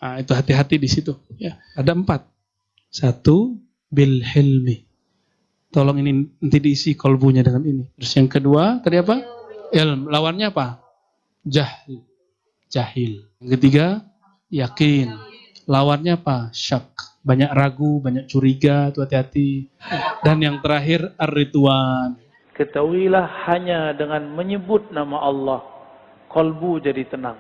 Nah, itu hati-hati di situ. Ya, ada 4. 1 bil hilmi. Tolong ini nanti diisi kolbunya dengan ini. Terus yang kedua tadi apa? Ilm. Lawannya apa? Jahil. Jahil. Yang ketiga yakin. Lawannya apa? Syak. Banyak ragu, banyak curiga, itu hati-hati. Dan yang terakhir ar-ridwan. Ketahuilah hanya dengan menyebut nama Allah, kolbu jadi tenang.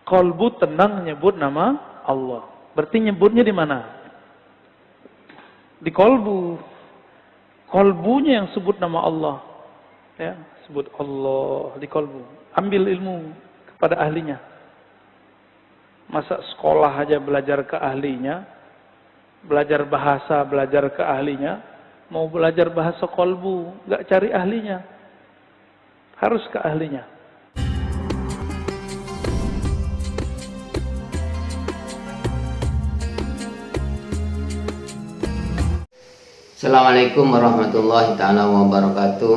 Kolbu tenang nyebut nama Allah. Berarti nyebutnya di mana? Di kolbu. Kolbunya yang sebut nama Allah. Ya, sebut Allah di kolbu. Ambil ilmu kepada ahlinya. Masa sekolah aja belajar ke ahlinya, belajar bahasa belajar ke ahlinya, mau belajar bahasa kolbu, nggak cari ahlinya, harus ke ahlinya. Assalamualaikum warahmatullahi ta'ala wabarakatuh.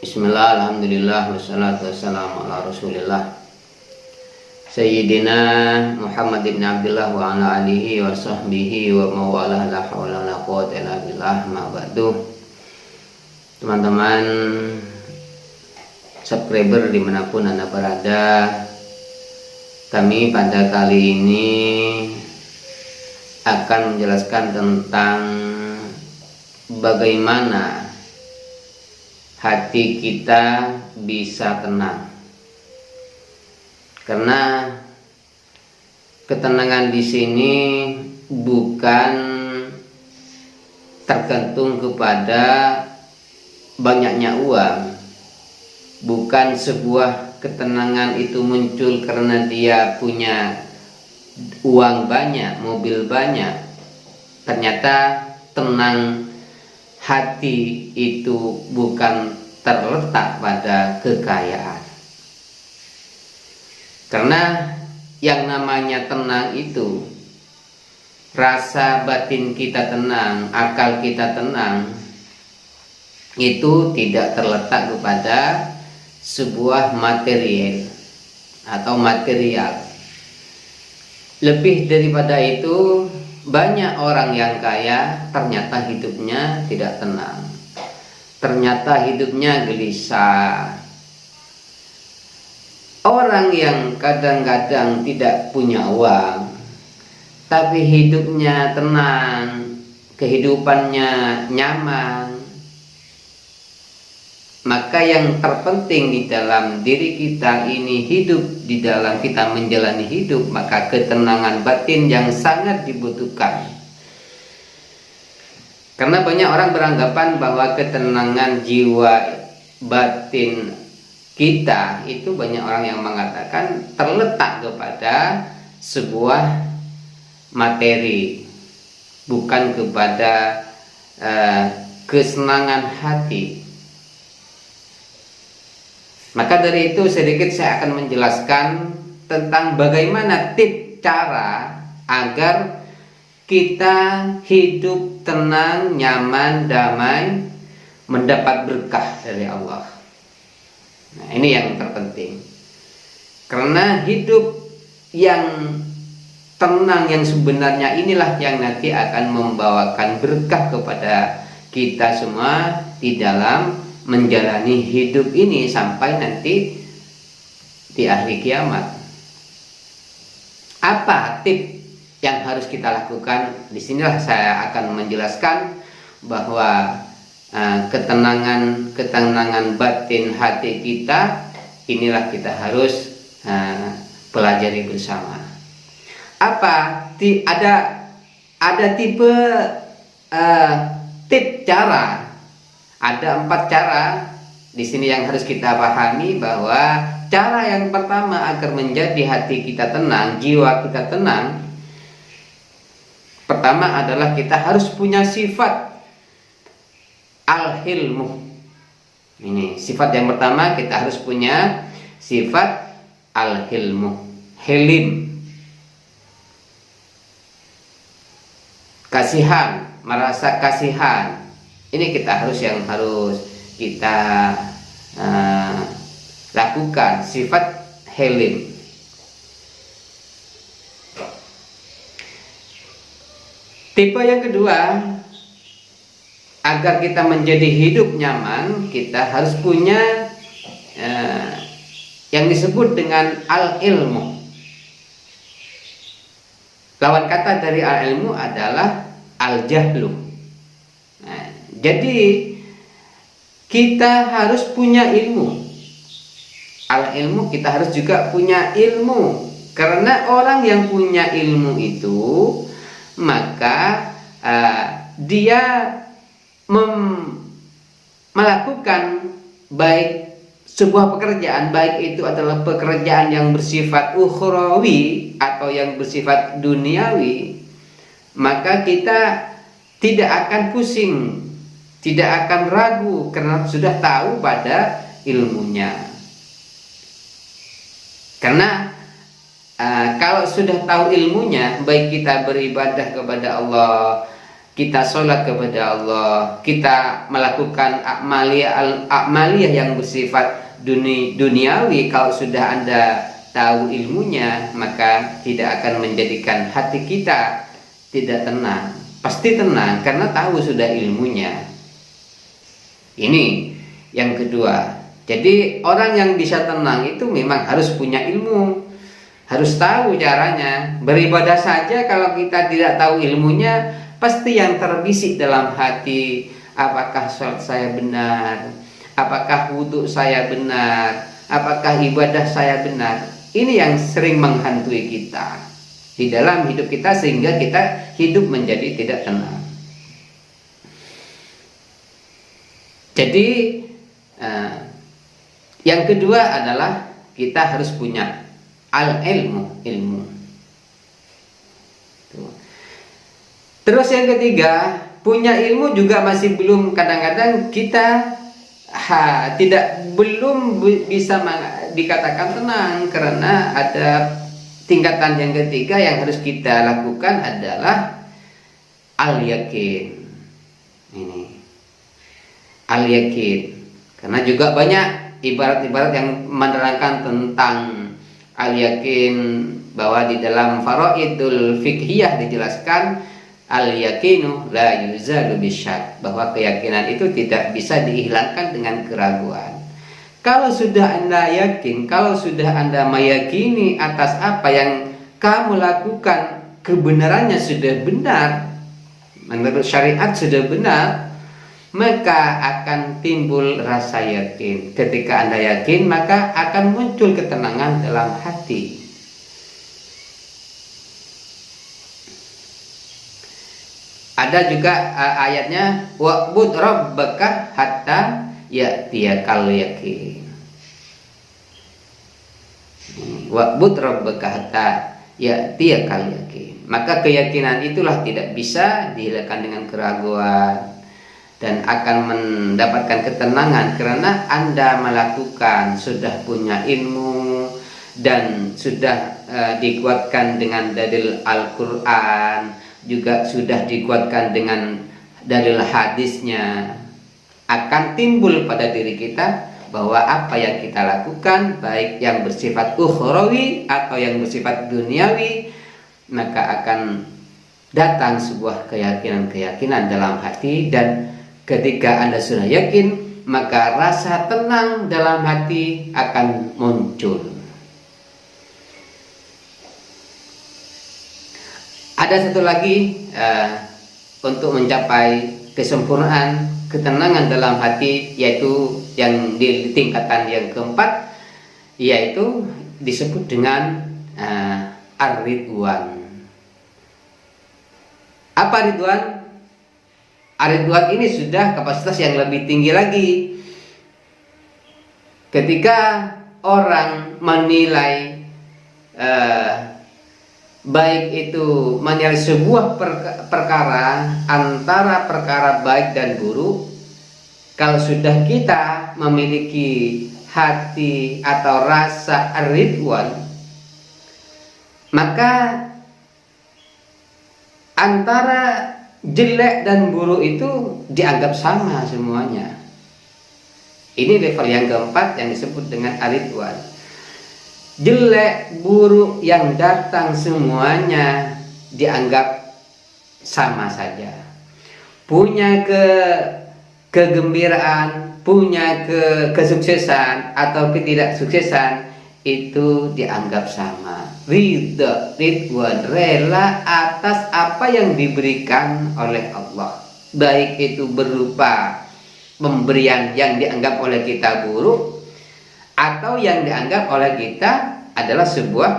Bismillah, alhamdulillah, wassalatu wassalamu ala rasulillah Sayyidina Muhammad ibn Abdullah wa ala alihi wa sahbihi wa mawalah la hawla la quwwata illa billah ma ba'du. Teman-teman subscriber dimanapun Anda berada, kami pada kali ini akan menjelaskan tentang bagaimana hati kita bisa tenang. Karena ketenangan di sini bukan tergantung kepada banyaknya uang. Bukan sebuah ketenangan itu muncul karena dia punya uang banyak, mobil banyak. Ternyata tenang hati itu bukan terletak pada kekayaan. Karena yang namanya tenang itu, rasa batin kita tenang, akal kita tenang, itu tidak terletak kepada sebuah material atau material. Lebih daripada itu, banyak orang yang kaya ternyata hidupnya tidak tenang. Ternyata hidupnya gelisah. Orang yang kadang-kadang tidak punya uang tapi hidupnya tenang, kehidupannya nyaman, maka yang terpenting di dalam diri kita ini hidup, di dalam kita menjalani hidup, maka ketenangan batin yang sangat dibutuhkan. Karena banyak orang beranggapan bahwa ketenangan jiwa batin kita itu, banyak orang yang mengatakan terletak kepada sebuah materi, bukan kepada kesenangan hati. Maka dari itu sedikit saya akan menjelaskan tentang bagaimana tips cara agar kita hidup tenang, nyaman, damai, mendapat berkah dari Allah. Nah, ini yang terpenting. Karena hidup yang tenang, yang sebenarnya inilah yang nanti akan membawakan berkah kepada kita semua di dalam menjalani hidup ini sampai nanti di akhir kiamat. Apa tips yang harus kita lakukan? Disinilah saya akan menjelaskan bahwa ketenangan batin hati kita inilah kita harus pelajari bersama. Apa? Ada tipe tips cara. Ada 4 cara di sini yang harus kita pahami, bahwa cara yang pertama agar menjadi hati kita tenang, jiwa kita tenang, pertama adalah kita harus punya sifat al-hilmu. Ini sifat yang pertama, kita harus punya sifat al-hilmu, hilim, kasihan, merasa kasihan. Ini kita harus kita lakukan, sifat hilim. Tipe yang kedua, agar kita menjadi hidup nyaman, kita harus punya yang disebut dengan al-ilmu. Lawan kata dari al-ilmu adalah al-jahlu. Nah, jadi kita harus punya ilmu. Al-ilmu, kita harus juga punya ilmu. Karena orang yang punya ilmu itu, maka dia melakukan baik sebuah pekerjaan, baik itu adalah pekerjaan yang bersifat ukhrawi atau yang bersifat duniawi, maka kita tidak akan pusing, tidak akan ragu karena sudah tahu pada ilmunya. Karena kalau sudah tahu ilmunya, baik kita beribadah kepada Allah, kita sholat kepada Allah, kita melakukan amaliyah yang bersifat duniawi, kalau sudah Anda tahu ilmunya, maka tidak akan menjadikan hati kita tidak tenang. Pasti tenang karena tahu sudah ilmunya. Ini yang kedua. Jadi orang yang bisa tenang itu memang harus punya ilmu, harus tahu caranya. Beribadah saja kalau kita tidak tahu ilmunya, pasti yang terbisik dalam hati, apakah sholat saya benar, apakah wudhu saya benar, apakah ibadah saya benar. Ini yang sering menghantui kita di dalam hidup kita, sehingga kita hidup menjadi tidak tenang. Jadi yang kedua adalah kita harus punya al-ilmu, ilmu. Terus yang ketiga, punya ilmu juga masih belum, kadang-kadang kita belum bisa dikatakan tenang, karena ada tingkatan yang ketiga yang harus kita lakukan adalah al-yakin. Ini al-yakin, karena juga banyak ibarat-ibarat yang menerangkan tentang al-yakin, bahwa di dalam faraidul fiqhiyah dijelaskan al-yakinu la yuzalu bisyak, bahwa keyakinan itu tidak bisa dihilangkan dengan keraguan. Kalau sudah Anda yakin, kalau sudah Anda meyakini atas apa yang kamu lakukan kebenarannya sudah benar, menurut syariat sudah benar, maka akan timbul rasa yakin. Ketika Anda yakin, maka akan muncul ketenangan dalam hati. Ada juga ayatnya, wa'bud rabbaka hatta ya'tiyakal yakin. Wa'bud rabbaka hatta ya'tiyakal yakin. Maka keyakinan itulah tidak bisa dihilangkan dengan keraguan, dan akan mendapatkan ketenangan karena Anda melakukan, sudah punya ilmu, dan sudah dikuatkan dengan dalil Al-Quran, juga sudah dikuatkan dengan dalil hadisnya. Akan timbul pada diri kita bahwa apa yang kita lakukan, baik yang bersifat ukhrawi atau yang bersifat duniawi, maka akan datang sebuah keyakinan-keyakinan dalam hati. Dan ketika Anda sudah yakin, maka rasa tenang dalam hati akan muncul. Ada satu lagi untuk mencapai kesempurnaan ketenangan dalam hati, yaitu yang di tingkatan yang keempat, yaitu disebut dengan ar-ridwan. Apa ridwan? Ar-ridwan ini sudah kapasitas yang lebih tinggi lagi. Ketika orang menilai baik itu menilai sebuah perkara antara perkara baik dan buruk, kalau sudah kita memiliki hati atau rasa ridwan, maka antara jelek dan buruk itu dianggap sama semuanya. Ini level yang keempat yang disebut dengan ar-ridwan. Jelek buruk yang datang semuanya dianggap sama saja. Punya kegembiraan, punya kesuksesan atau ketidaksuksesan itu dianggap sama. Ridwan, rela atas apa yang diberikan oleh Allah, baik itu berupa pemberian yang dianggap oleh kita buruk atau yang dianggap oleh kita adalah sebuah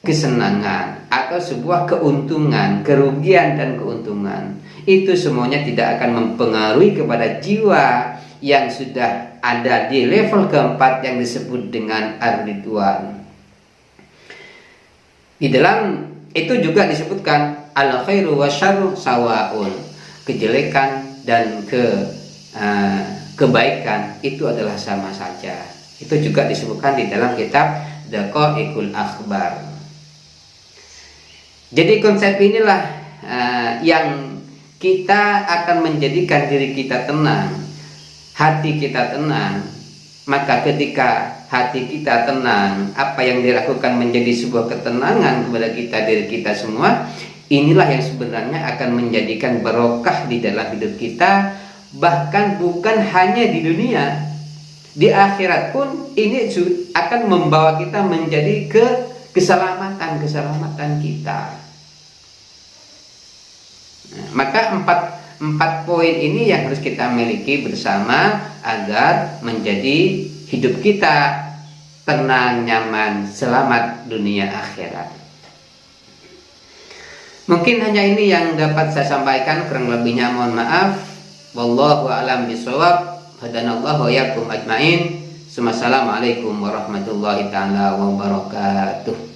kesenangan atau sebuah keuntungan, kerugian dan keuntungan. Itu semuanya tidak akan mempengaruhi kepada jiwa yang sudah ada di level keempat yang disebut dengan ar-ridwan. Di dalam itu juga disebutkan al-khairu wasyarru sawaun. Kejelekan dan kebaikan itu adalah sama saja. Itu juga disebutkan di dalam kitab Daqaiqul Akhbar. Jadi konsep inilah yang kita akan menjadikan diri kita tenang, hati kita tenang. Maka ketika hati kita tenang, apa yang dilakukan menjadi sebuah ketenangan kepada kita, diri kita semua. Inilah yang sebenarnya akan menjadikan barokah di dalam hidup kita. Bahkan bukan hanya di dunia, di akhirat pun ini akan membawa kita menjadi keselamatan kita. Nah, maka empat poin ini yang harus kita miliki bersama agar menjadi hidup kita tenang, nyaman, selamat dunia akhirat. Mungkin hanya ini yang dapat saya sampaikan, kurang lebihnya mohon maaf. Wallahu a'lam bishawab. Hadanallahu wa iyyakum ajmain. Assalamualaikum warahmatullahi taala wabarakatuh.